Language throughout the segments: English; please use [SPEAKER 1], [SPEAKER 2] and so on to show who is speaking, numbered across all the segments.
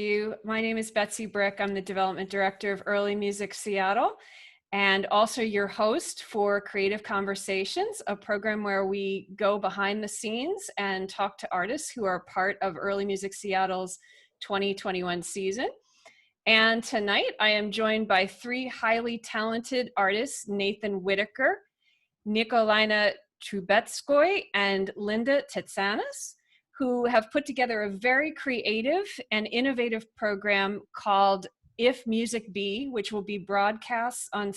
[SPEAKER 1] My name is Betsy Brick. I'm the Development Director of Early Music Seattle and also your host for Creative Conversations, a program where we go behind the scenes and talk to artists who are part of Early Music Seattle's 2021 season. And tonight I am joined by three highly talented artists, Nathan Whittaker, Nikolijne Troubetzkoy, and Linda Tsatsanis, who have put together a very creative and innovative program called If Music Be, which will be broadcast on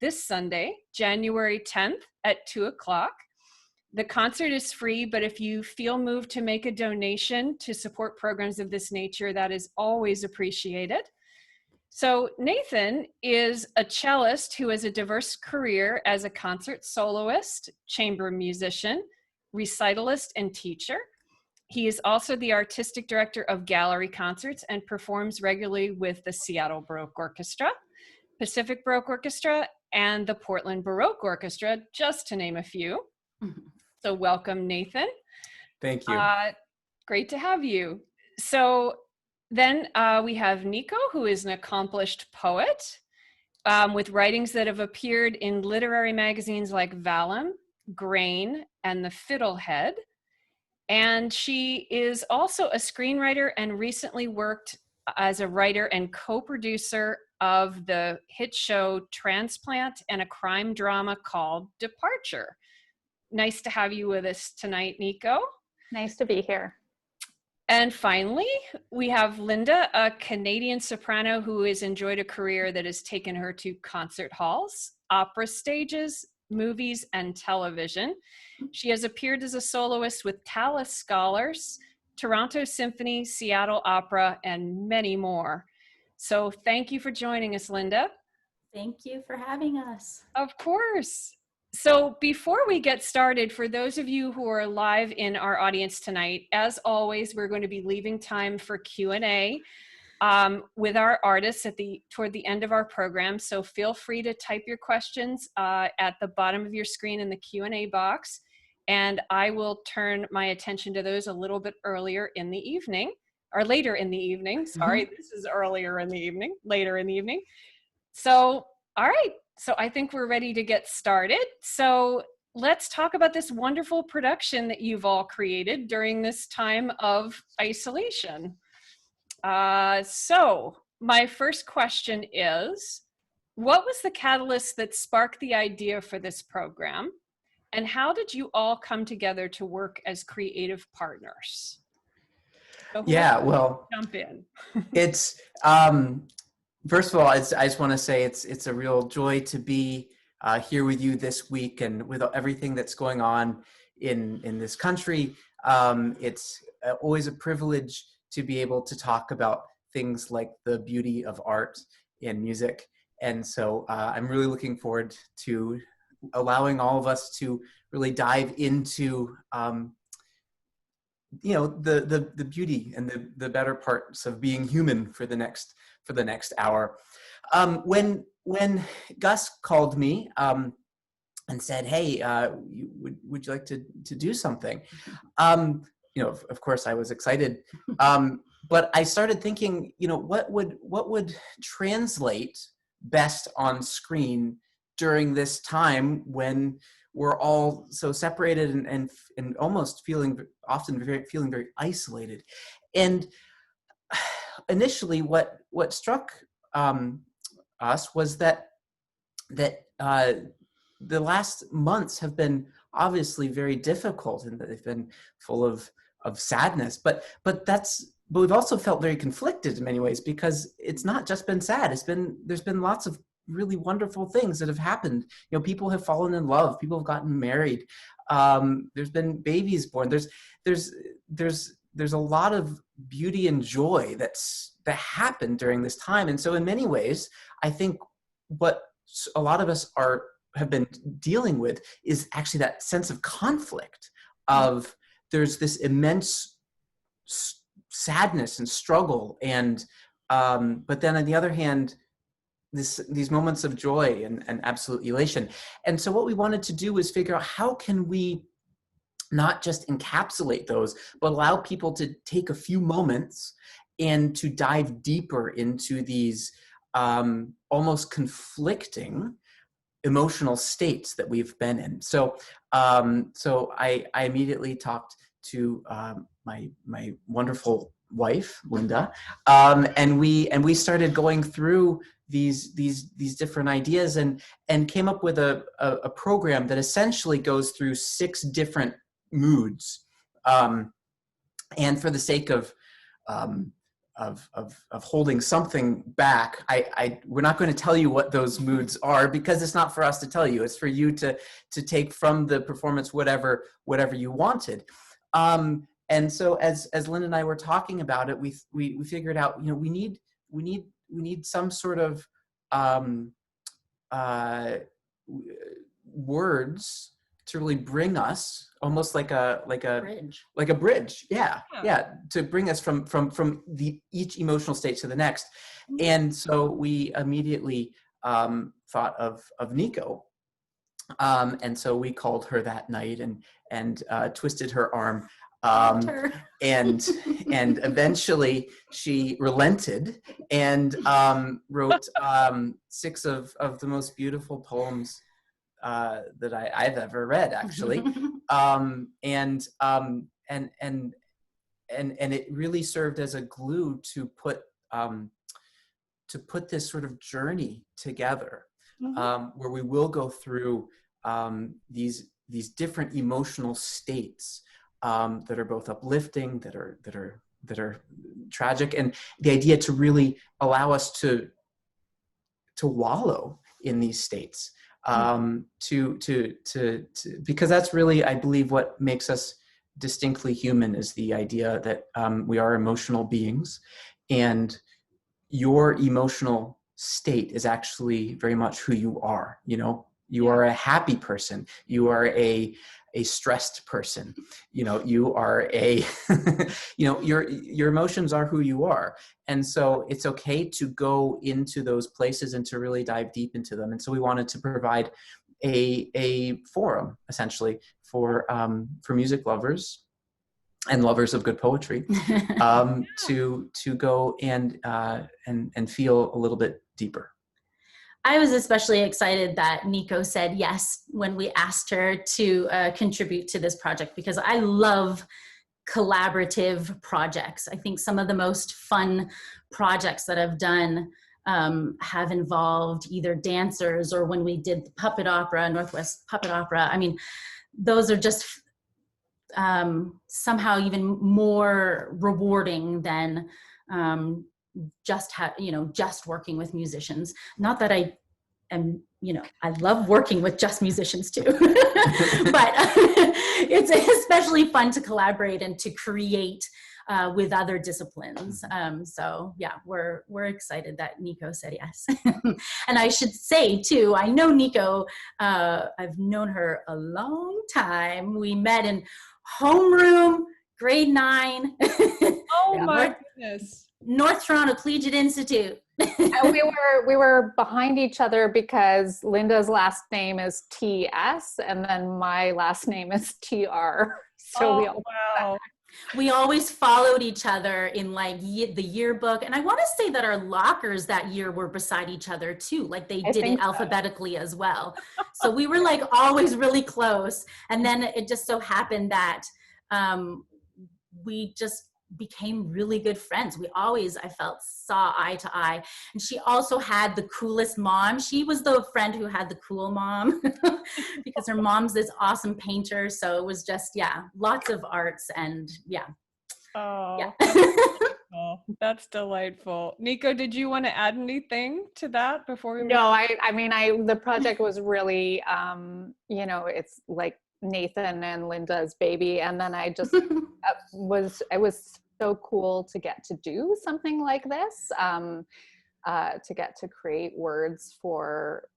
[SPEAKER 1] this Sunday, January 10th at 2 o'clock. The concert is free, but if you feel moved to make a donation to support programs of this nature, that is always appreciated. So Nathan is a cellist who has a diverse career as a concert soloist, chamber musician, recitalist, and teacher. He is also the artistic director of gallery concerts and performs regularly with the Seattle Baroque Orchestra, Pacific Baroque Orchestra, and the Portland Baroque Orchestra, just to name a few. Mm-hmm. So welcome, Nathan.
[SPEAKER 2] Thank you.
[SPEAKER 1] Great to have you. So then we have Nico, who is an accomplished poet with writings that have appeared in literary magazines like Vallum, Grain, and The Fiddlehead. And she is also a screenwriter and recently worked as a writer and co-producer of the hit show Transplant and a crime drama called Departure. Nice to have you with us tonight, Nico.
[SPEAKER 3] Nice to be here.
[SPEAKER 1] And finally, we have Linda, a Canadian soprano who has enjoyed a career that has taken her to concert halls, opera stages, movies, and television. She has appeared as a soloist with Tallis Scholars, Toronto Symphony, Seattle Opera, and many more. So thank you for joining us, Linda.
[SPEAKER 3] Thank you for having us.
[SPEAKER 1] Of course. So before we get started, for those of you who are live in our audience tonight, as always, we're going to be leaving time for Q&A with our artists toward the end of our program. So feel free to type your questions at the bottom of your screen in the Q&A box, and I will turn my attention to those a little bit earlier in the evening, or later in the evening. Sorry, This is earlier in the evening, later in the evening. So, all right. So I think we're ready to get started. So let's talk about this wonderful production that you've all created during this time of isolation. So my first question is, what was the catalyst that sparked the idea for this program? And how did you all come together to work as creative partners? So
[SPEAKER 2] well,
[SPEAKER 1] jump in.
[SPEAKER 2] It's, first of all, I just want to say it's a real joy to be here with you this week, and with everything that's going on in this country. It's always a privilege to be able to talk about things like the beauty of art and music. And so I'm really looking forward to allowing all of us to really dive into the beauty and the better parts of being human for the next hour. When Gus called me and said, "Hey, would you like to do something?" Of course I was excited, but I started thinking, what would translate best on screen during this time when we're all so separated and almost feeling very isolated. And initially, what struck us was that the last months have been obviously very difficult, and they've been full of sadness. But we've also felt very conflicted in many ways, because it's not just been sad. There's been lots of really wonderful things that have happened. People have fallen in love. People have gotten married. There's been babies born. There's a lot of beauty and joy that happened during this time. And so in many ways, I think what a lot of us have been dealing with is actually that sense of conflict of there's this immense sadness and struggle, and but then on the other hand, these moments of joy and absolute elation. And so what we wanted to do was figure out, how can we not just encapsulate those, but allow people to take a few moments and to dive deeper into these almost conflicting emotional states that we've been in. So I immediately talked to my wonderful wife, Linda, and we started going through these different ideas and came up with a program that essentially goes through 6 different moods. And for the sake of holding something back, we're not going to tell you what those moods are, because it's not for us to tell you. It's for you to take from the performance whatever you wanted. And so as Linda and I were talking about it, we figured out, we need some sort of words to really bring us, almost like a
[SPEAKER 3] Bridge.
[SPEAKER 2] like a bridge, yeah, to bring us from each emotional state to the next. And so we immediately thought of Nico, and so we called her that night and twisted her arm, and eventually she relented and wrote 6 of the most beautiful poems that I've ever read, actually. And it really served as a glue to put this sort of journey together, where we will go through these different emotional states that are both uplifting, that are tragic, and the idea to really allow us to wallow in these states. Because that's really, I believe, what makes us distinctly human, is the idea that we are emotional beings, and your emotional state is actually very much who you are. You are a happy person, you are a stressed person, you are a your emotions are who you are. And so it's okay to go into those places and to really dive deep into them. And so we wanted to provide a forum, essentially, for music lovers and lovers of good poetry, to go and feel a little bit deeper.
[SPEAKER 3] I was especially excited that Nico said yes when we asked her to contribute to this project, because I love collaborative projects. I think some of the most fun projects that I've done have involved either dancers, or when we did the puppet opera, Northwest Puppet Opera. I mean, those are just somehow even more rewarding than just working with musicians. Not that I am, I love working with just musicians too, but it's especially fun to collaborate and to create with other disciplines. So yeah, we're excited that Nico said yes. And I should say too, I know Nico, I've known her a long time. We met in homeroom, grade 9.
[SPEAKER 1] Oh my goodness.
[SPEAKER 3] North Toronto Collegiate Institute.
[SPEAKER 4] And we were behind each other because Linda's last name is T.S. and then my last name is T.R. So
[SPEAKER 3] we always followed each other in like the yearbook. And I want to say that our lockers that year were beside each other too. Like they did it alphabetically as well. So we were like always really close. And then it just so happened that we just became really good friends. We always, I felt, saw eye to eye. And she also had the coolest mom. She was the friend who had the cool mom because her mom's this awesome painter. So it was just, lots of arts and
[SPEAKER 1] That's delightful. Nico, did you want to add anything to that before we
[SPEAKER 4] No, the project was really, it's like Nathan and Linda's baby. And then I just it was so cool to get to do something like this, to get to create words for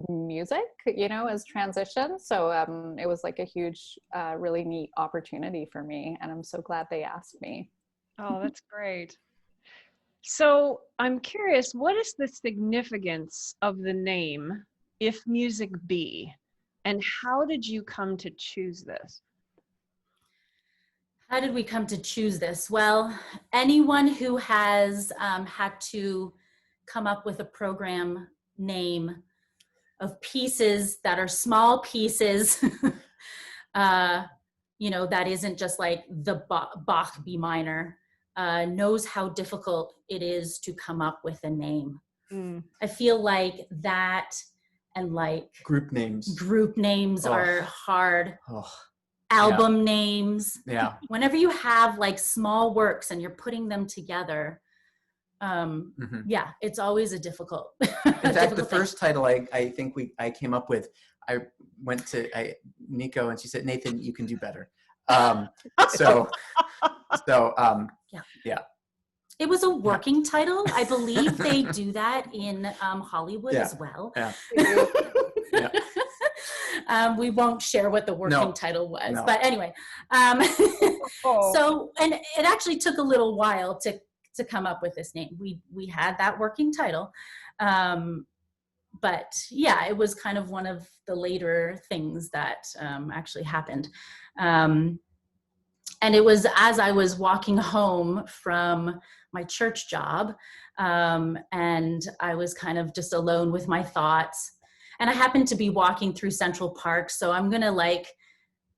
[SPEAKER 4] music, as transition. So it was like a huge, really neat opportunity for me. And I'm so glad they asked me.
[SPEAKER 1] Oh, that's great. So I'm curious, what is the significance of the name If Music Be? And how did you come to choose this?
[SPEAKER 3] How did we come to choose this? Well, anyone who has had to come up with a program name of pieces that are small pieces, you know, that isn't just like the Bach B minor, knows how difficult it is to come up with a name. I feel like that and like
[SPEAKER 2] Group names
[SPEAKER 3] are hard.
[SPEAKER 2] Oh.
[SPEAKER 3] Album names.
[SPEAKER 2] Yeah.
[SPEAKER 3] Whenever you have like small works and you're putting them together, yeah, it's always a difficult.
[SPEAKER 2] In fact, the first title I think I came up with, I went to Nico and she said, Nathan, you can do better. Yeah.
[SPEAKER 3] It was a working title. I believe they do that in Hollywood as well.
[SPEAKER 2] Yeah.
[SPEAKER 3] We won't share what the working title was, but anyway. So, and it actually took a little while to come up with this name. We had that working title, but yeah, it was kind of one of the later things that actually happened. And it was as I was walking home from my church job, and I was kind of just alone with my thoughts. And I happened to be walking through Central Park, so I'm gonna like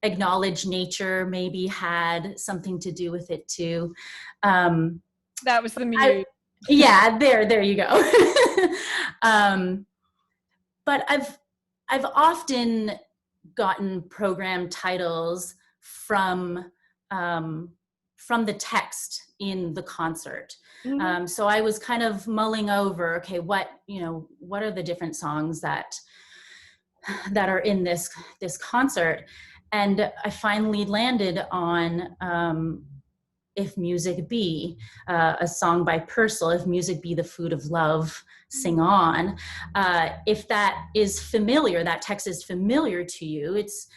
[SPEAKER 3] acknowledge nature maybe had something to do with it too.
[SPEAKER 1] That was the muse.
[SPEAKER 3] Yeah, there you go. But I've often gotten program titles from the text in the concert. So I was kind of mulling over, okay, what are the different songs that are in this concert? And I finally landed on If Music Be, a song by Purcell, If Music Be the Food of Love, Sing On. If that is familiar, that text is familiar to you, it's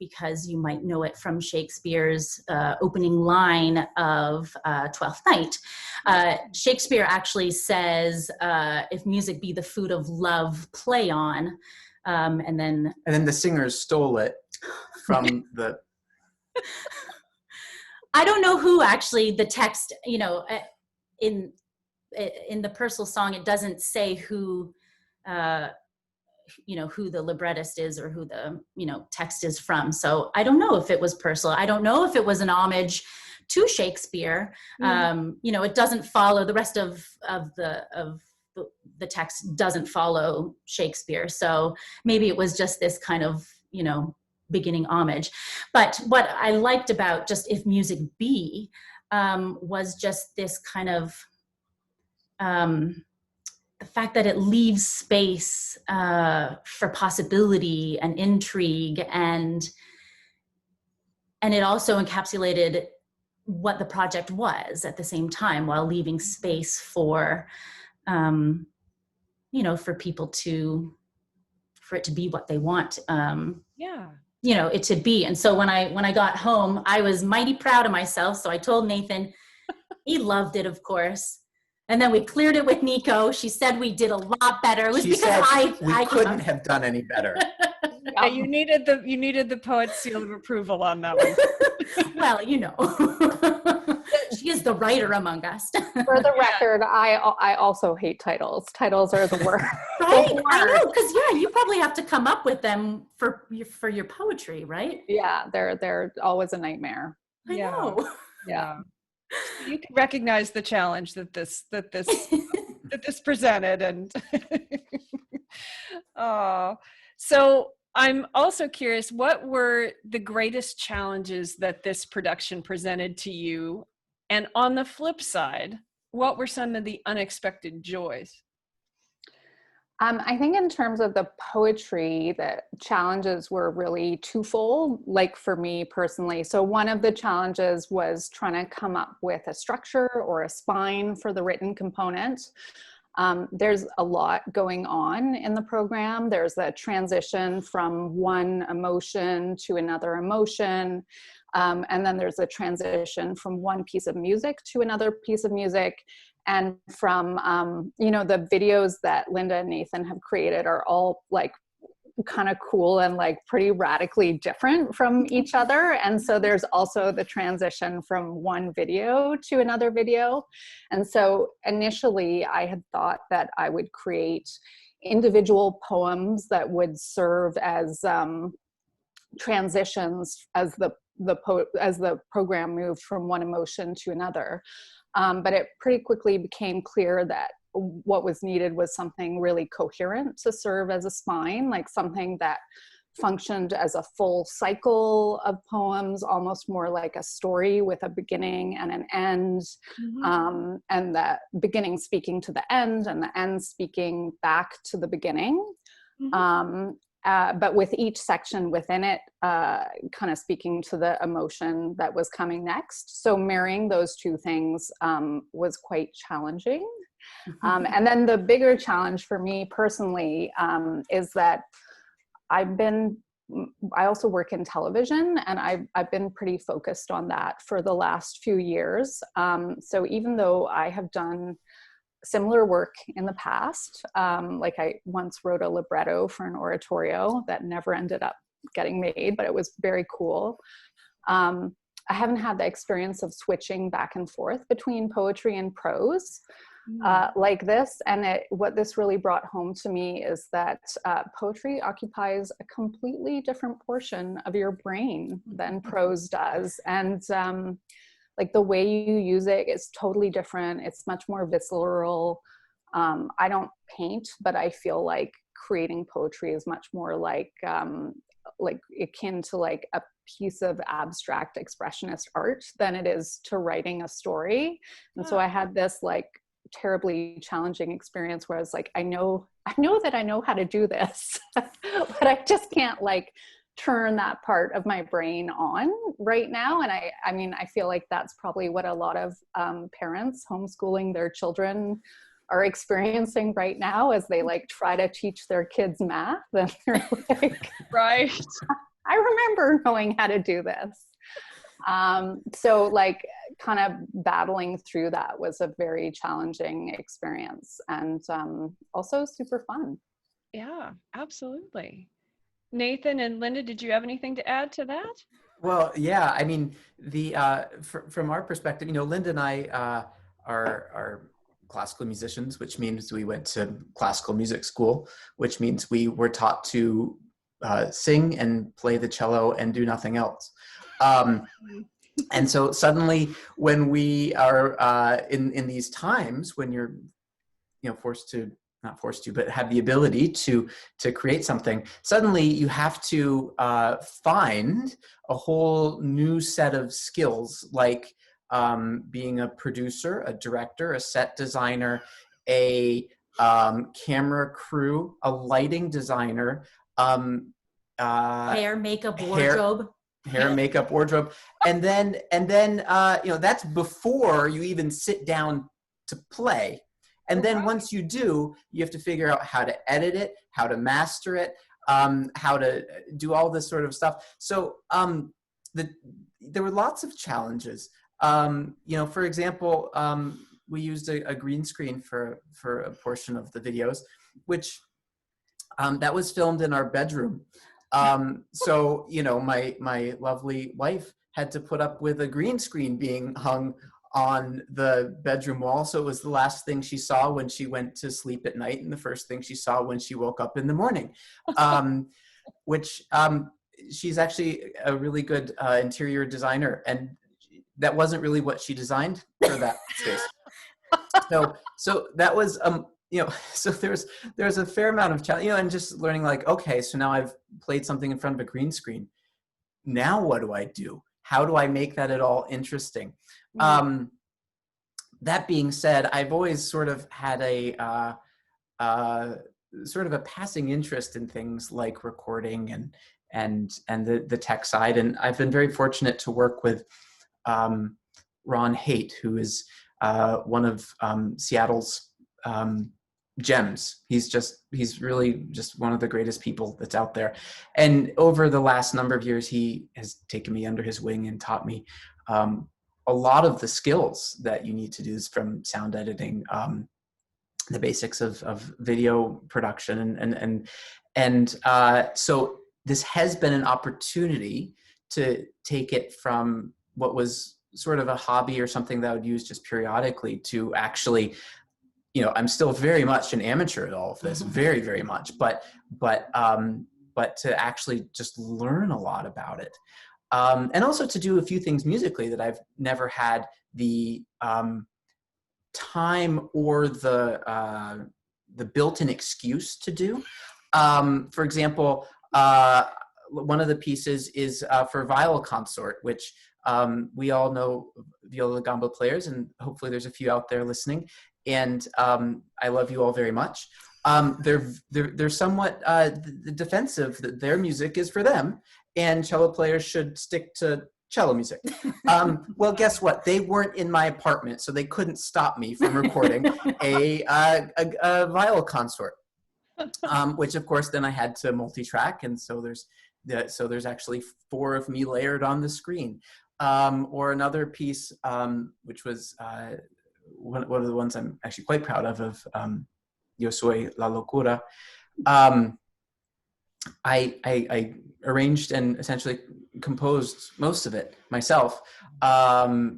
[SPEAKER 3] because you might know it from Shakespeare's opening line of Twelfth Night. Shakespeare actually says, if music be the food of love, play on. And then
[SPEAKER 2] the singers stole it from the...
[SPEAKER 3] I don't know who actually the text, in the Purcell song, it doesn't say who the librettist is or who the, text is from. So I don't know if it was Purcell. I don't know if it was an homage to Shakespeare. It doesn't follow, the rest of the text doesn't follow Shakespeare. So maybe it was just this kind of, beginning homage. But what I liked about just If Music Be was just this kind of, the fact that it leaves space for possibility and intrigue, and it also encapsulated what the project was at the same time, while leaving space for, for people for it to be what they want. It to be. And so when I got home, I was mighty proud of myself. So I told Nathan, he loved it, of course. And then we cleared it with Nico. She said we did a lot better. It was
[SPEAKER 2] she
[SPEAKER 3] because
[SPEAKER 2] said I couldn't have done any better.
[SPEAKER 1] Yeah, you needed the poet's seal of approval on that one.
[SPEAKER 3] Well, she is the writer among us.
[SPEAKER 4] For the record, I also hate titles. Titles are the worst.
[SPEAKER 3] Right? I know, because you probably have to come up with them for your poetry, right?
[SPEAKER 4] Yeah, they're always a nightmare.
[SPEAKER 3] I know.
[SPEAKER 1] Yeah. You can recognize the challenge that this presented, and so I'm also curious, what were the greatest challenges that this production presented to you? And on the flip side, what were some of the unexpected joys?
[SPEAKER 4] I think in terms of the poetry, the challenges were really twofold, like for me personally. So one of the challenges was trying to come up with a structure or a spine for the written component. There's a lot going on in the program. There's a transition from one emotion to another emotion. And then there's a transition from one piece of music to another piece of music. And from, the videos that Linda and Nathan have created are all like kind of cool and like pretty radically different from each other. And so there's also the transition from one video to another video. And so initially I had thought that I would create individual poems that would serve as transitions as the program moved from one emotion to another. But it pretty quickly became clear that what was needed was something really coherent to serve as a spine, like something that functioned as a full cycle of poems, almost more like a story with a beginning and an end, and the beginning speaking to the end and the end speaking back to the beginning. But with each section within it kind of speaking to the emotion that was coming next. So marrying those two things was quite challenging. And then the bigger challenge for me personally is that I also work in television, and I've been pretty focused on that for the last few years. So even though I have done similar work in the past, like I once wrote a libretto for an oratorio that never ended up getting made, but it was very cool. I haven't had the experience of switching back and forth between poetry and prose like this. And what this really brought home to me is that poetry occupies a completely different portion of your brain than prose does. And like the way you use it is totally different. It's much more visceral. I don't paint, but I feel like creating poetry is much more like akin to like a piece of abstract expressionist art than it is to writing a story. And so I had this like terribly challenging experience where I was like, I know that I know how to do this, but I just can't like turn that part of my brain on right now. And I mean, I feel like that's probably what a lot of parents homeschooling their children are experiencing right now as they like try to teach their kids math. And they're like,
[SPEAKER 1] Right.
[SPEAKER 4] I remember knowing how to do this. So like kind of battling through that was a very challenging experience, and also super fun.
[SPEAKER 1] Yeah, absolutely. Nathan and Linda, did you have anything to add to that?
[SPEAKER 2] Well, yeah, I mean, from our perspective, you know, Linda and I are classical musicians, which means we went to classical music school, which means we were taught to sing and play the cello and do nothing else. And so suddenly when we are in these times when you're, you know, not forced to, but have the ability to create something, suddenly you have to find a whole new set of skills, like being a producer, a director, a set designer, a camera crew, a lighting designer,
[SPEAKER 3] Hair, makeup, wardrobe.
[SPEAKER 2] Hair, makeup, wardrobe, and then you know, that's before you even sit down to play. And then once you do, you have to figure out how to edit it, how to master it, how to do all this sort of stuff. So there were lots of challenges. You know, for example, we used a green screen for a portion of the videos, which that was filmed in our bedroom. So, you know, my lovely wife had to put up with a green screen being hung on the bedroom wall. So it was the last thing she saw when she went to sleep at night, and the first thing she saw when she woke up in the morning, which she's actually a really good interior designer, and that wasn't really what she designed for that space. So that was, you know, so there's a fair amount of challenge, you know, and just learning like, okay, so now I've played something in front of a green screen. Now what do I do? How do I make that at all interesting? That being said, I've always sort of had a sort of a passing interest in things like recording and the tech side, and I've been very fortunate to work with Ron Haidt, who is one of Seattle's gems. He's really just one of the greatest people that's out there. And over the last number of years, he has taken me under his wing and taught me a lot of the skills that you need to do, from sound editing, the basics of video production, and so this has been an opportunity to take it from what was sort of a hobby or something that I would use just periodically to actually, you know, I'm still very much an amateur at all of this, very, very much, but to actually just learn a lot about it. And also to do a few things musically that I've never had the time or the built-in excuse to do. For example, one of the pieces is for viola consort, which we all know viola gamba players, and hopefully there's a few out there listening. And I love you all very much. They're somewhat defensive that their music is for them, and cello players should stick to cello music. Well, guess what? They weren't in my apartment, so they couldn't stop me from recording a viola consort, which of course then I had to multi-track, and so there's actually 4 of me layered on the screen. Or another piece, which was one of the ones I'm actually quite proud of Yo Soy La Locura. I arranged and essentially composed most of it myself,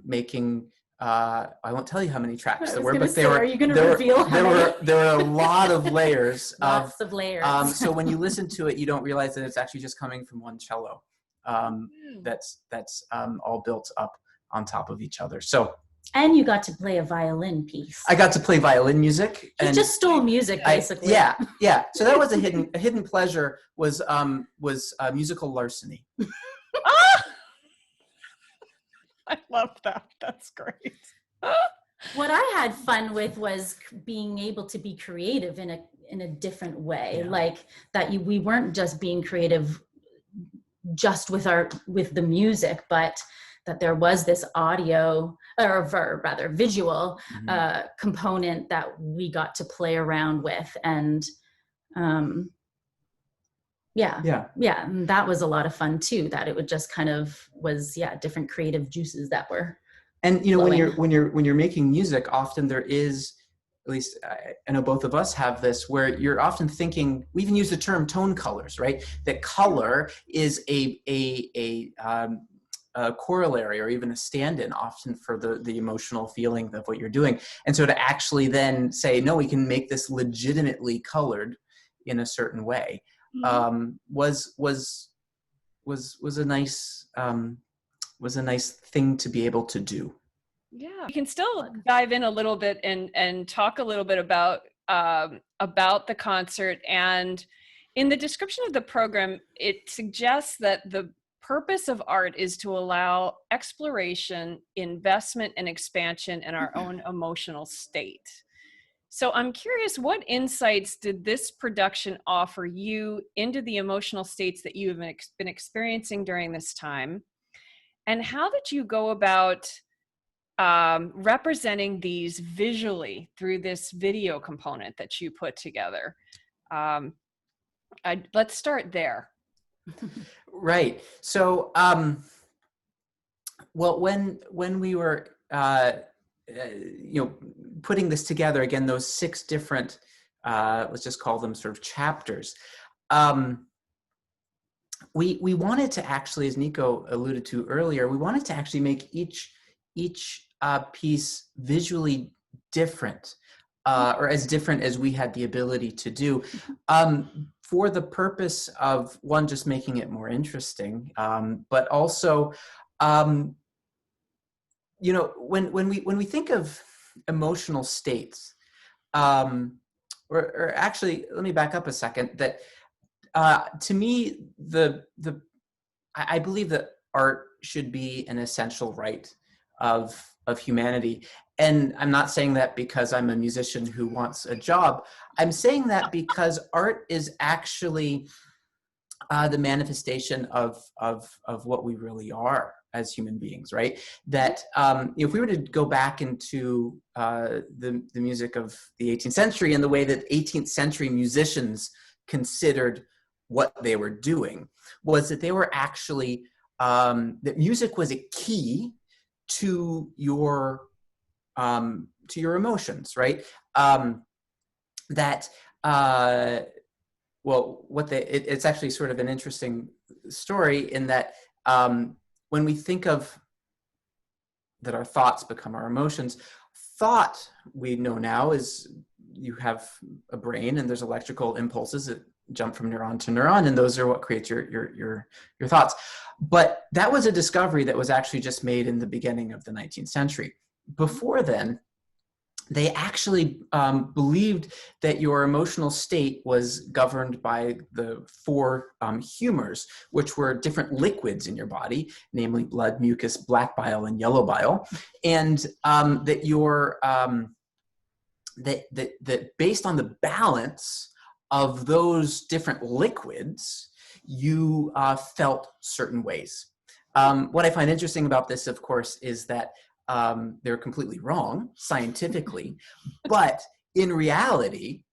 [SPEAKER 2] making I won't tell you how many tracks there were, but there were a lot of layers.
[SPEAKER 3] Lots of layers.
[SPEAKER 2] So when you listen to it, you don't realize that it's actually just coming from one cello. That's all built up on top of each other. So.
[SPEAKER 3] And you got to play a violin piece.
[SPEAKER 2] I got to play violin music.
[SPEAKER 3] You just stole music, basically.
[SPEAKER 2] Yeah. So that was a hidden pleasure. Was musical larceny.
[SPEAKER 1] I love that. That's great.
[SPEAKER 3] What I had fun with was being able to be creative in a different way, like that. We weren't just being creative just with the music, but that there was this audio, or rather visual component that we got to play around with. And and that was a lot of fun too, that it would just kind of was, different creative juices that were.
[SPEAKER 2] And, you know,
[SPEAKER 3] flowing.
[SPEAKER 2] when you're making music, often there is, at least I know both of us have this, where you're often thinking, we even use the term tone colors, right? That color is a corollary or even a stand-in often for the emotional feeling of what you're doing. And so to actually then say, no, we can make this legitimately colored in a certain way, was a nice thing to be able to do.
[SPEAKER 1] Yeah, we can still dive in a little bit and talk a little bit about the concert. And in the description of the program, it suggests that the purpose of art is to allow exploration, investment, and expansion in our own emotional state. So I'm curious, what insights did this production offer you into the emotional states that you have been experiencing during this time? And how did you go about representing these visually through this video component that you put together? Let's start there.
[SPEAKER 2] Right. So, well, when we were, putting this together, again, those 6 different, let's just call them sort of chapters, we wanted to actually, as Nico alluded to earlier, we wanted to actually make each piece visually different, or as different as we had the ability to do, for the purpose of, one, just making it more interesting, but also, when we think of emotional states, or actually, let me back up a second. That to me, I believe that art should be an essential right of humanity. And I'm not saying that because I'm a musician who wants a job. I'm saying that because art is actually the manifestation of what we really are as human beings, right? That if we were to go back into the music of the 18th century and the way that 18th century musicians considered what they were doing, was that they were actually, that music was a key to your emotions, right? that, it's actually sort of an interesting story in that when we think of that our thoughts become our emotions, thought, we know now, is you have a brain and there's electrical impulses that jump from neuron to neuron, and those are what creates your thoughts. But that was a discovery that was actually just made in the beginning of the 19th century. Before then, they actually believed that your emotional state was governed by the four humors, which were different liquids in your body, namely blood, mucus, black bile, and yellow bile, and that your that based on the balance of those different liquids, you felt certain ways. What I find interesting about this, of course, is that they're completely wrong scientifically, but in reality,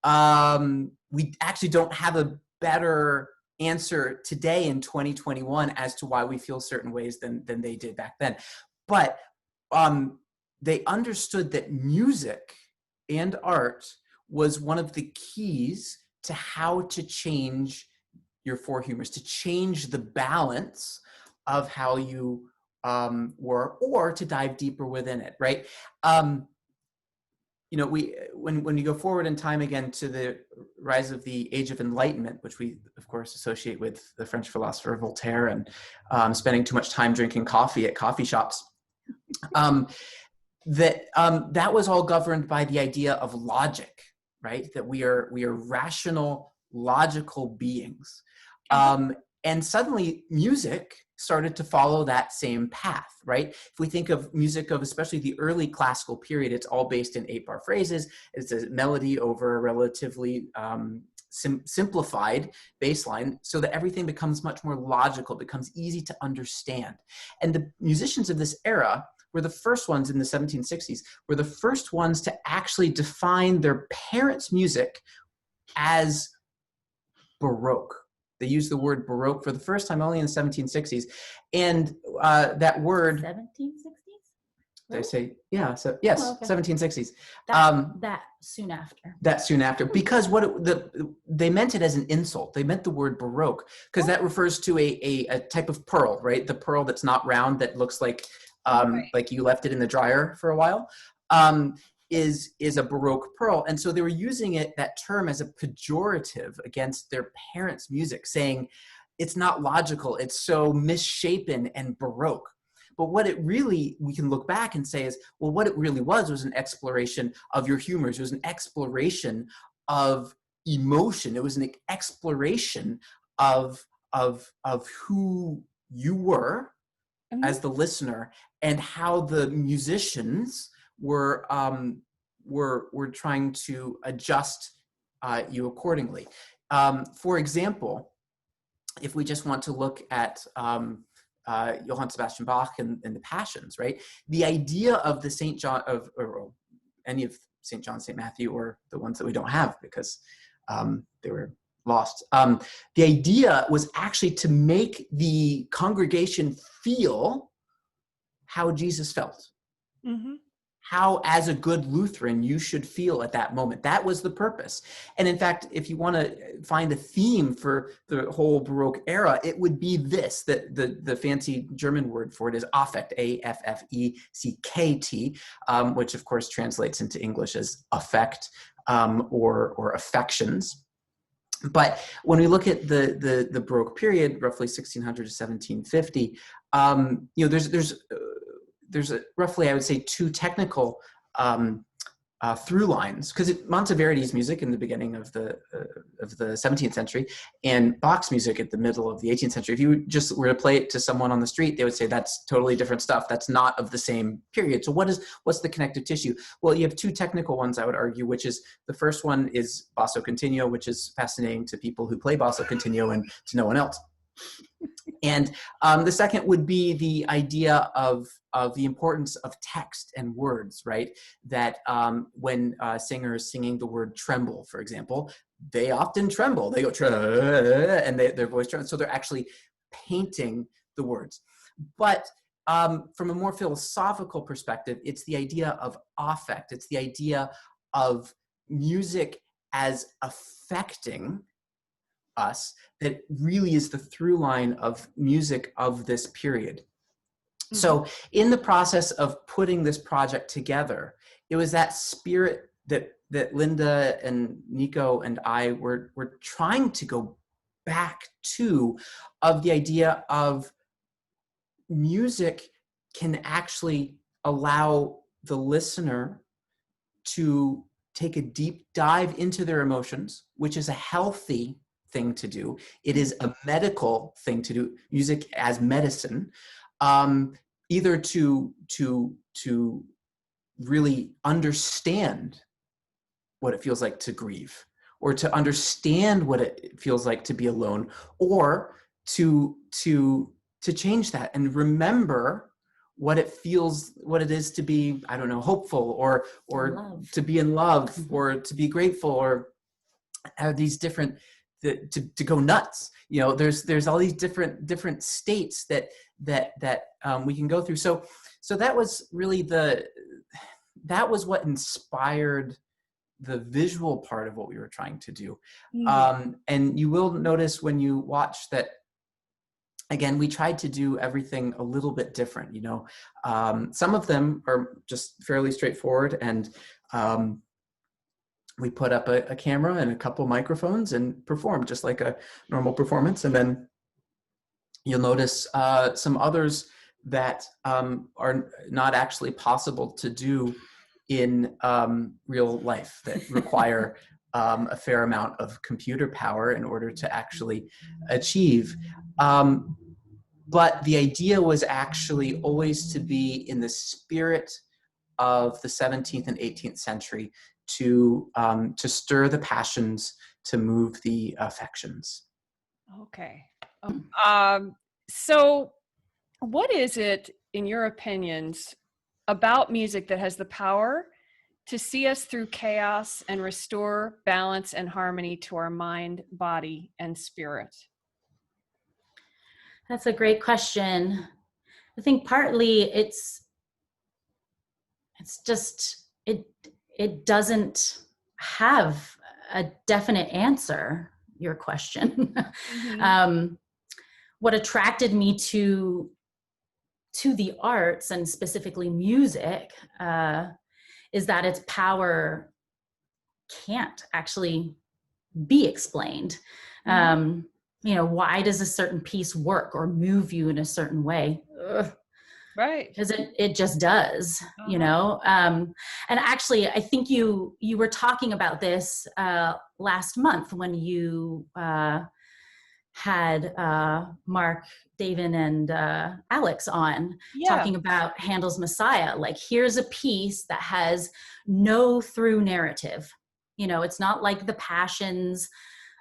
[SPEAKER 2] we actually don't have a better answer today in 2021 as to why we feel certain ways than they did back then. But they understood that music and art was one of the keys to how to change your four humors, to change the balance of how you were, or to dive deeper within it, right? You know, when you go forward in time again to the rise of the Age of Enlightenment, which we of course associate with the French philosopher Voltaire and spending too much time drinking coffee at coffee shops, that was all governed by the idea of logic, right? That we are rational, logical beings, and suddenly music started to follow that same path, right? If we think of music of especially the early classical period, it's all based in 8-bar phrases. It's a melody over a relatively simplified bass line, so that everything becomes much more logical, becomes easy to understand. And the musicians of this era were the first ones in the 1760s, were the first ones to actually define their parents' music as Baroque. They used the word Baroque for the first time only in the 1760s. And that word...
[SPEAKER 3] 1760s?
[SPEAKER 2] Did I say? Yeah, so yes,
[SPEAKER 3] Oh, okay.
[SPEAKER 2] 1760s.
[SPEAKER 3] That soon after.
[SPEAKER 2] That soon after, because they meant it as an insult. They meant the word Baroque, because that refers to a type of pearl, right? The pearl that's not round, that looks like you left it in the dryer for a while. Is a Baroque pearl. And so they were using that term as a pejorative against their parents' music, saying it's not logical, it's so misshapen and Baroque. But what it really, we can look back and say is, well, what it really was an exploration of your humors. It was an exploration of emotion. It was an exploration of who you were as the listener, and how the musicians were trying to adjust you accordingly. For example, if we just want to look at Johann Sebastian Bach and the Passions, right? The idea of the St. John or any of St. John, St. Matthew, or the ones that we don't have because they were lost. The idea was actually to make the congregation feel how Jesus felt. Mm-hmm. How, as a good Lutheran, you should feel at that moment. That was the purpose. And in fact, if you want to find a theme for the whole Baroque era, it would be this, that the fancy German word for it is affect, A-F-F-E-C-K-T, which of course translates into English as affect or affections. But when we look at the Baroque period, roughly 1600 to 1750, there's roughly, I would say, two technical through lines, because Monteverdi's music in the beginning of the 17th century and Bach's music at the middle of the 18th century, if you just were to play it to someone on the street, they would say that's totally different stuff. That's not of the same period. So what's the connective tissue? Well, you have two technical ones, I would argue, which is the first one is basso continuo, which is fascinating to people who play basso continuo and to no one else. And the second would be the idea of the importance of text and words, right? That when a singer is singing the word tremble, for example, they often tremble. They go, and their voice trembles. So they're actually painting the words. But from a more philosophical perspective, it's the idea of affect. It's the idea of music as affecting us that really is the through line of music of this period. Mm-hmm. So in the process of putting this project together, it was that spirit that Linda and Nico and I were trying to go back to, of the idea of music can actually allow the listener to take a deep dive into their emotions, which is a healthy thing to do. It is a medical thing to do, music as medicine, either to really understand what it feels like to grieve, or to understand what it feels like to be alone, or to change that and remember what it feels, what it is to be, I don't know, hopeful, or to be in love, or to be grateful, or have these different, to go nuts. You know, there's all these different states that we can go through. So that was really that was what inspired the visual part of what we were trying to do. Mm-hmm. And you will notice when you watch that, again, we tried to do everything a little bit different, you know. Some of them are just fairly straightforward, and we put up a camera and a couple microphones and performed just like a normal performance. And then you'll notice some others that are not actually possible to do in real life, that require a fair amount of computer power in order to actually achieve. But the idea was actually always to be in the spirit of the 17th and 18th century, to stir the passions, to move the affections.
[SPEAKER 1] Okay. So what is it, in your opinions, about music that has the power to see us through chaos and restore balance and harmony to our mind, body, and spirit?
[SPEAKER 3] That's a great question. I think partly it's just, it doesn't have a definite answer, your question. Mm-hmm. What attracted me to the arts, and specifically music, is that its power can't actually be explained. Mm-hmm. You know, why does a certain piece work or move you in a certain way? Ugh.
[SPEAKER 1] Right.
[SPEAKER 3] Because it just does, uh-huh. You know? And actually, I think you were talking about this last month when you had Mark, David, and Alex on, talking about Handel's Messiah. Like, here's a piece that has no through narrative. You know, it's not like the Passions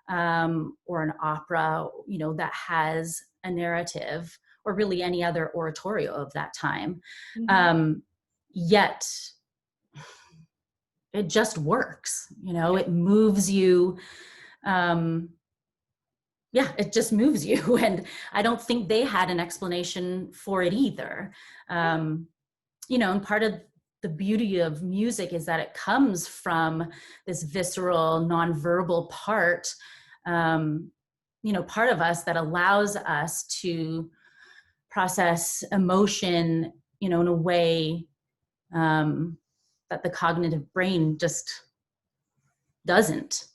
[SPEAKER 3] or an opera, you know, that has a narrative, or really any other oratorio of that time. Mm-hmm. Yet it just works, you know, it moves you. It just moves you. And I don't think they had an explanation for it either. You know, and part of the beauty of music is that it comes from this visceral, nonverbal part, you know, part of us that allows us to process emotion, you know, in a way that the cognitive brain just doesn't.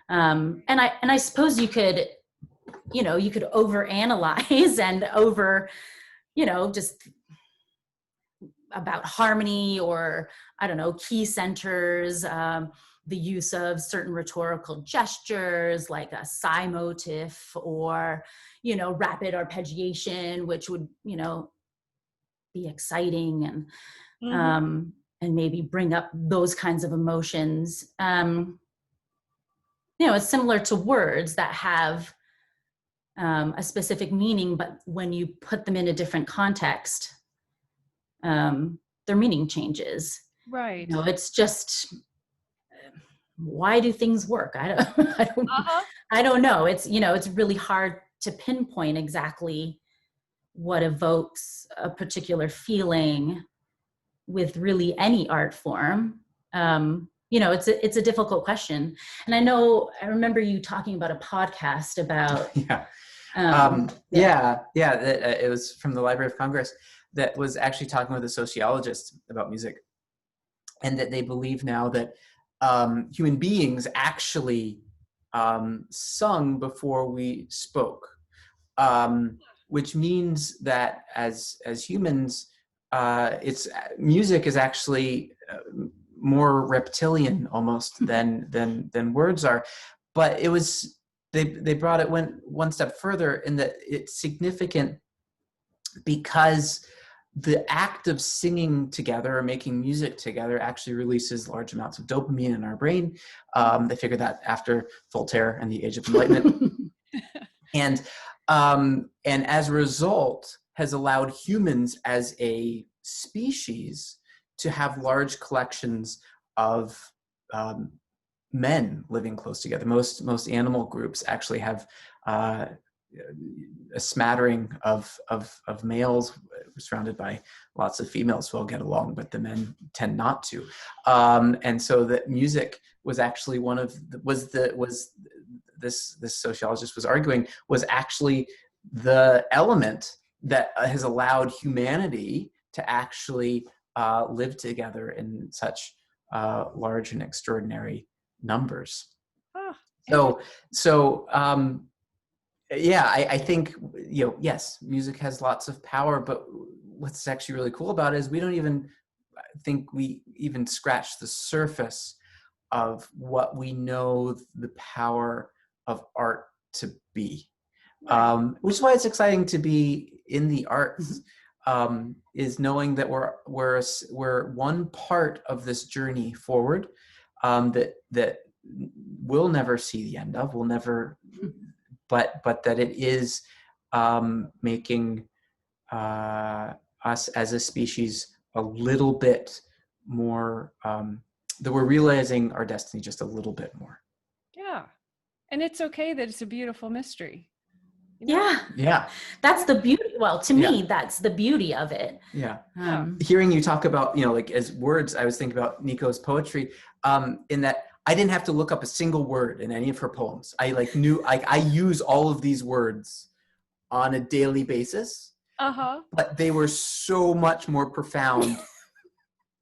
[SPEAKER 3] And I suppose you could overanalyze and you know, just about harmony, or I don't know, key centers, the use of certain rhetorical gestures like a sigh motif, or, you know, rapid arpeggiation, which would, you know, be exciting and, mm-hmm. And maybe bring up those kinds of emotions. You know, it's similar to words that have a specific meaning, but when you put them in a different context, their meaning changes.
[SPEAKER 1] Right.
[SPEAKER 3] You know, it's just, why do things work? I don't know. It's, you know, it's really hard to pinpoint exactly what evokes a particular feeling with really any art form. you know, it's a difficult question. And I remember you talking about a podcast about,
[SPEAKER 2] it was from the Library of Congress that was actually talking with a sociologist about music, and that they believe now that human beings actually sung before we spoke, which means that as humans, music is actually more reptilian almost than words are. But it was went one step further in that it's significant because the act of singing together or making music together actually releases large amounts of dopamine in our brain. They figured that after Voltaire and the Age of Enlightenment. And as a result has allowed humans as a species to have large collections of men living close together. Most animal groups actually have a smattering of males surrounded by lots of females who all get along, but the men tend not to. And so that music was actually this sociologist was arguing was actually the element that has allowed humanity to actually live together in such large and extraordinary numbers. I think, yes, music has lots of power, but what's actually really cool about it is we don't even think we even scratch the surface of what we know the power of art to be. Which is why it's exciting to be in the arts, is knowing that we're one part of this journey forward, that we'll never see the end of. We'll never, but that it is making us as a species a little bit more, that we're realizing our destiny just a little bit more.
[SPEAKER 1] Yeah, and it's okay that it's a beautiful mystery. You know?
[SPEAKER 3] Yeah. That's the beauty. Well, to me, that's the beauty of it.
[SPEAKER 2] Yeah. Hearing you talk about, like as words, I was thinking about Nico's poetry, in that I didn't have to look up a single word in any of her poems. I knew I use all of these words on a daily basis, but they were so much more profound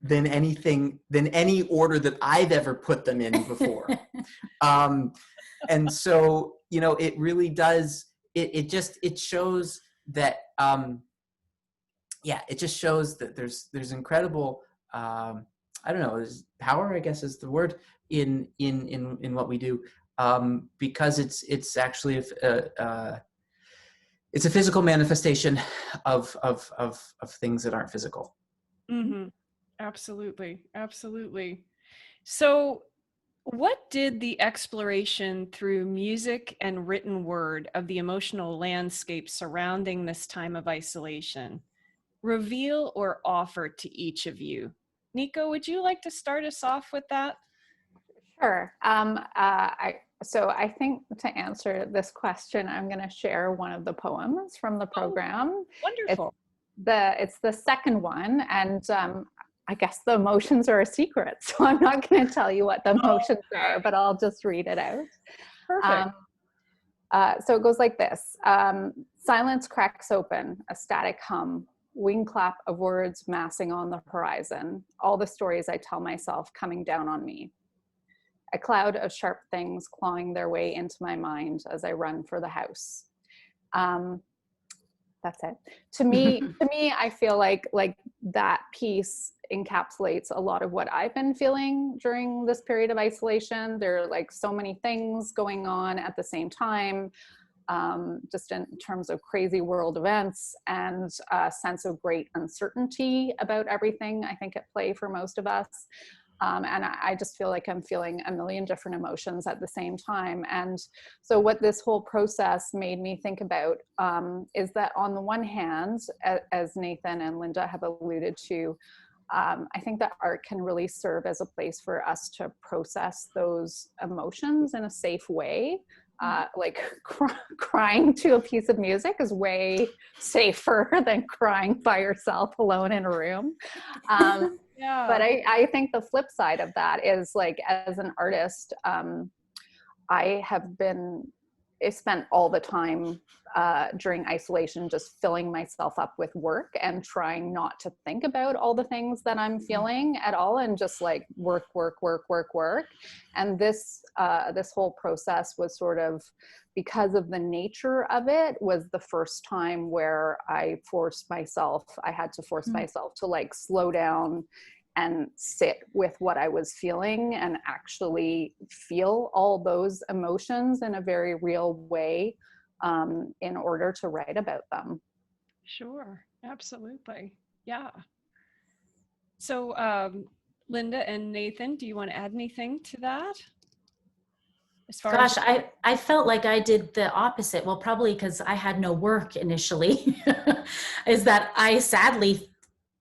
[SPEAKER 2] than any order that I've ever put them in before. And so, it really does, it shows that, it just shows that there's incredible, there's power, I guess is the word, in what we do, because it's actually it's a physical manifestation of things that aren't physical.
[SPEAKER 1] Mm-hmm. Absolutely. So what did the exploration through music and written word of the emotional landscape surrounding this time of isolation reveal or offer to each of you? Niko, would you like to start us off with that?
[SPEAKER 4] Sure. So I think to answer this question, I'm going to share one of the poems from the program.
[SPEAKER 1] Wonderful.
[SPEAKER 4] It's the second one, and I guess the emotions are a secret, so I'm not going to tell you what the emotions are, but I'll just read it out.
[SPEAKER 1] Perfect.
[SPEAKER 4] So it goes like this. Silence cracks open, a static hum, wing clap of words massing on the horizon, all the stories I tell myself coming down on me. A cloud of sharp things clawing their way into my mind as I run for the house. That's it. To me, I feel like that piece encapsulates a lot of what I've been feeling during this period of isolation. There are so many things going on at the same time, just in terms of crazy world events and a sense of great uncertainty about everything, I think, at play for most of us. And I just feel like I'm feeling a million different emotions at the same time. And so what this whole process made me think about is that on the one hand, as Nathan and Linda have alluded to, I think that art can really serve as a place for us to process those emotions in a safe way. Crying to a piece of music is way safer than crying by yourself alone in a room.
[SPEAKER 1] Yeah.
[SPEAKER 4] But I think the flip side of that is, like, as an artist, I spent all the time during isolation just filling myself up with work and trying not to think about all the things that I'm feeling at all, and just like work. And this whole process was sort of, because of the nature of it, was the first time where I had to force myself to like slow down and sit with what I was feeling and actually feel all those emotions in a very real way, in order to write about them.
[SPEAKER 1] Sure, absolutely. Yeah. So, Linda and Nathan, do you want to add anything to that? As far
[SPEAKER 3] Gosh,
[SPEAKER 1] as
[SPEAKER 3] I felt like I did the opposite. Well, probably because I had no work initially, is that I sadly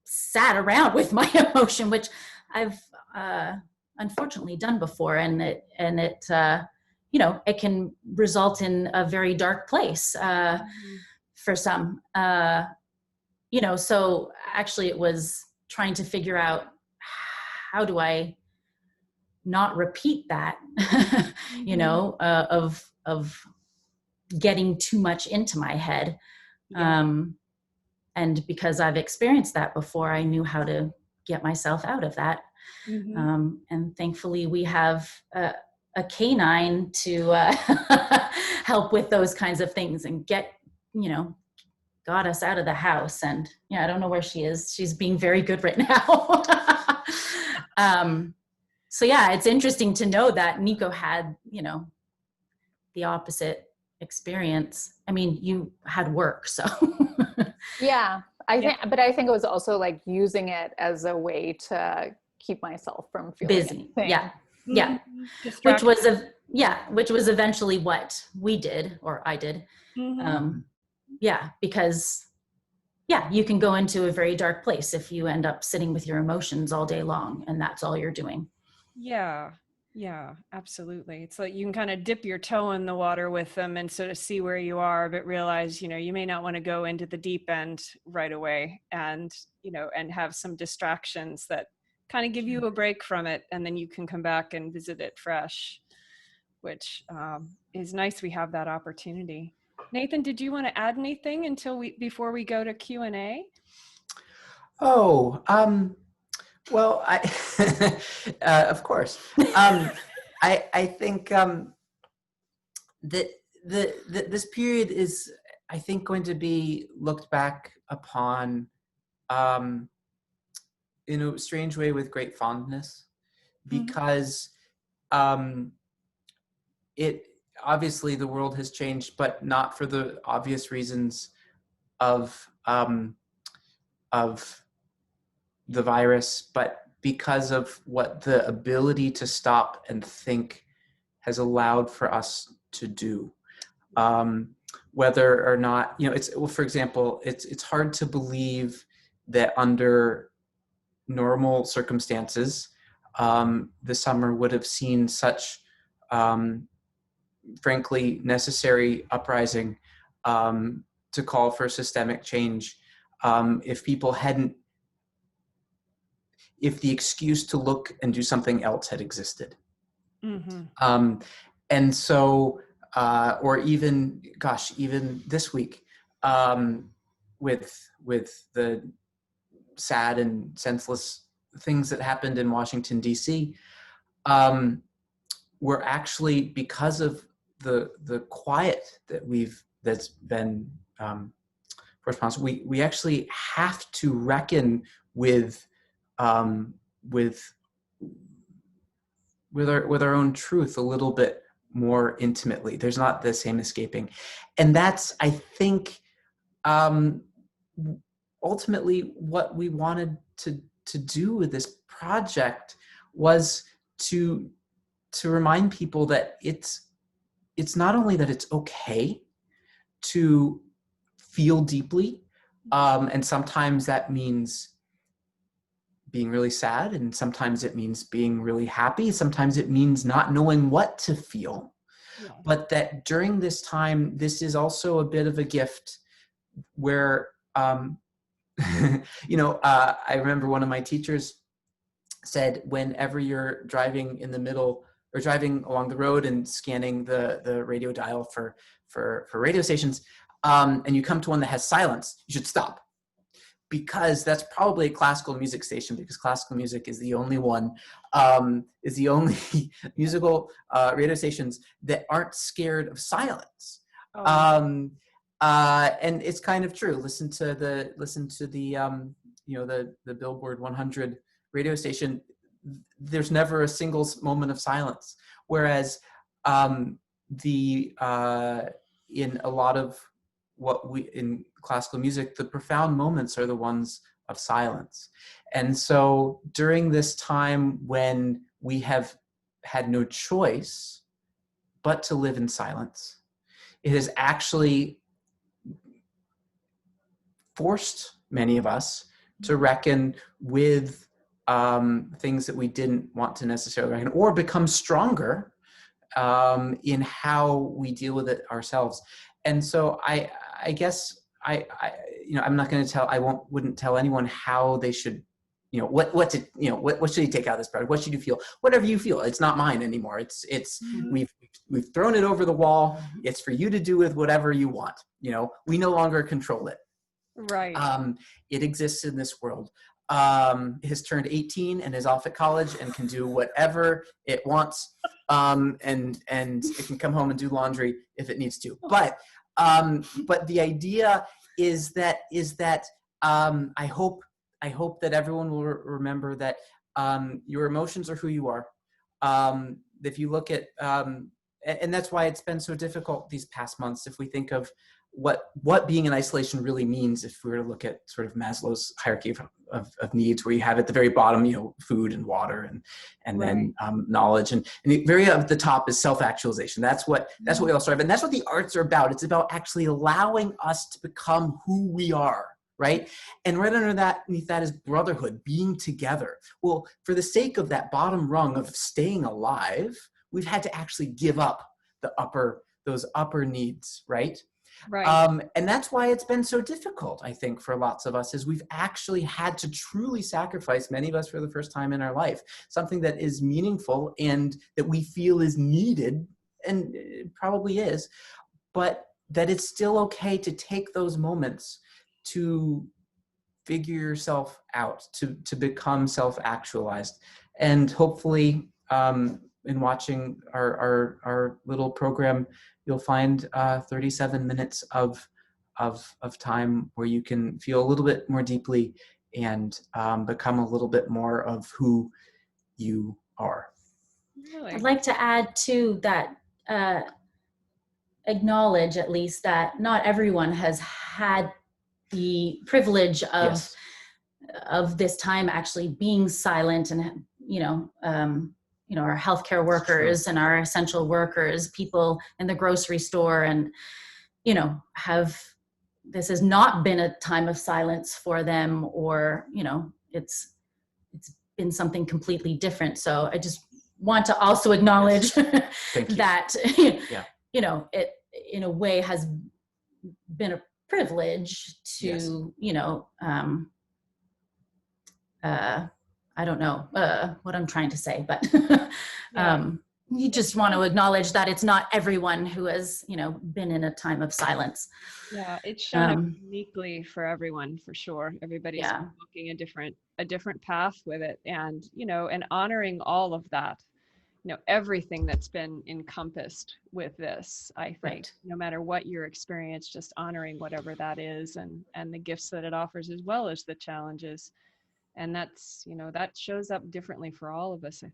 [SPEAKER 3] sat around with my emotion, which I've unfortunately done before, and it you know, it can result in a very dark place for some. You know, so actually it was trying to figure out, how do I not repeat that, you know, of getting too much into my head. And because I've experienced that before, I knew how to get myself out of that. And thankfully we have a canine to help with those kinds of things and got us out of the house. And I don't know where she is. She's being very good right now. So yeah, it's interesting to know that Nico had, the opposite experience. I mean, you had work, so.
[SPEAKER 4] Yeah, I think it was also like using it as a way to keep myself from feeling
[SPEAKER 3] busy.
[SPEAKER 4] anything.
[SPEAKER 3] Yeah. Which was eventually what we did, or I did. Because you can go into a very dark place if you end up sitting with your emotions all day long and that's all you're doing.
[SPEAKER 1] Yeah, absolutely. It's like you can kind of dip your toe in the water with them and sort of see where you are, but realize, you may not want to go into the deep end right away, and, and have some distractions that kind of give you a break from it. And then you can come back and visit it fresh, which is nice. We have that opportunity. Nathan, did you want to add anything before we go to Q&A?
[SPEAKER 2] Well, of course. I think that this period is, I think, going to be looked back upon in a strange way with great fondness, because it obviously the world has changed, but not for the obvious reasons of the virus, but because of what the ability to stop and think has allowed for us to do. Whether or not, for example, it's hard to believe that under normal circumstances, the summer would have seen such, frankly, necessary uprising to call for systemic change, if the excuse to look and do something else had existed. And so, or even this week, with the sad and senseless things that happened in Washington, D.C., we're actually, because of the quiet that's been responsible, we actually have to reckon with our own truth a little bit more intimately. There's not the same escaping. And that's, I think, ultimately what we wanted to do with this project, was to remind people that it's not only that it's okay to feel deeply, and sometimes that means being really sad, and sometimes it means being really happy, sometimes it means not knowing what to feel. But that during this time, this is also a bit of a gift where, I remember one of my teachers said, whenever you're driving in the middle or driving along the road and scanning the radio dial for radio stations, and you come to one that has silence, you should stop, because that's probably a classical music station, because classical music is the only one, is the only musical radio stations that aren't scared of silence. And it's kind of true. Listen to the the Billboard 100 radio station. There's never a single moment of silence. Whereas in a lot of in classical music, the profound moments are the ones of silence. And so during this time when we have had no choice but to live in silence, it has actually forced many of us to reckon with things that we didn't want to necessarily reckon, or become stronger in how we deal with it ourselves. And so I guess I'm not going to wouldn't tell anyone how they should, what should you take out of this project? What should you feel? Whatever you feel. It's not mine anymore. It's we've thrown it over the wall. It's for you to do with whatever you want. We no longer control it.
[SPEAKER 1] Right.
[SPEAKER 2] It exists in this world. It has turned 18 and is off at college and can do whatever it wants. And it can come home and do laundry if it needs to. But the idea is that I hope that everyone will remember that your emotions are who you are. If you look at, and that's why it's been so difficult these past months, if we think of what being in isolation really means, if we were to look at sort of Maslow's hierarchy of needs, where you have at the very bottom, food and water and
[SPEAKER 1] Right.
[SPEAKER 2] then knowledge, and the very at the top is self-actualization. That's what we all strive, and that's what the arts are about. It's about actually allowing us to become who we are, right? And right underneath that is brotherhood, being together. Well, for the sake of that bottom rung of staying alive, we've had to actually give up those upper needs, right?
[SPEAKER 1] Right.
[SPEAKER 2] And that's why it's been so difficult, I think, for lots of us, is we've actually had to truly sacrifice, many of us for the first time in our life, something that is meaningful and that we feel is needed, and it probably is, but that it's still okay to take those moments to figure yourself out, to become self-actualized. And hopefully, in watching our little program, you'll find 37 minutes of time where you can feel a little bit more deeply and become a little bit more of who you are.
[SPEAKER 1] Really?
[SPEAKER 3] I'd like to add to that, acknowledge at least that not everyone has had the privilege of
[SPEAKER 2] Yes.
[SPEAKER 3] of this time actually being silent, and our healthcare workers and our essential workers, people in the grocery store, and this has not been a time of silence for them, or it's been something completely different. So I just want to also acknowledge that it in a way has been a privilege to I don't know what I'm trying to say, but you just want to acknowledge that it's not everyone who has, been in a time of silence.
[SPEAKER 5] Yeah, it's shown up uniquely for everyone, for sure. Everybody's walking a different path with it, and and honoring all of that, everything that's been encompassed with this. I think no matter what your experience, just honoring whatever that is, and the gifts that it offers, as well as the challenges. And that's, that shows up differently for all of us, I